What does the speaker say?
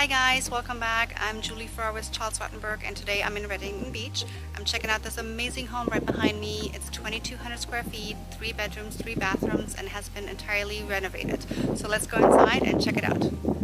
Hi guys, welcome back. I'm Julie Farrar with Rutenberg, and today I'm in Redington Beach. I'm checking out this amazing home right behind me. It's 2,200 square feet, 3 bedrooms, 3 bathrooms, and has been entirely renovated. So let's go inside and check it out.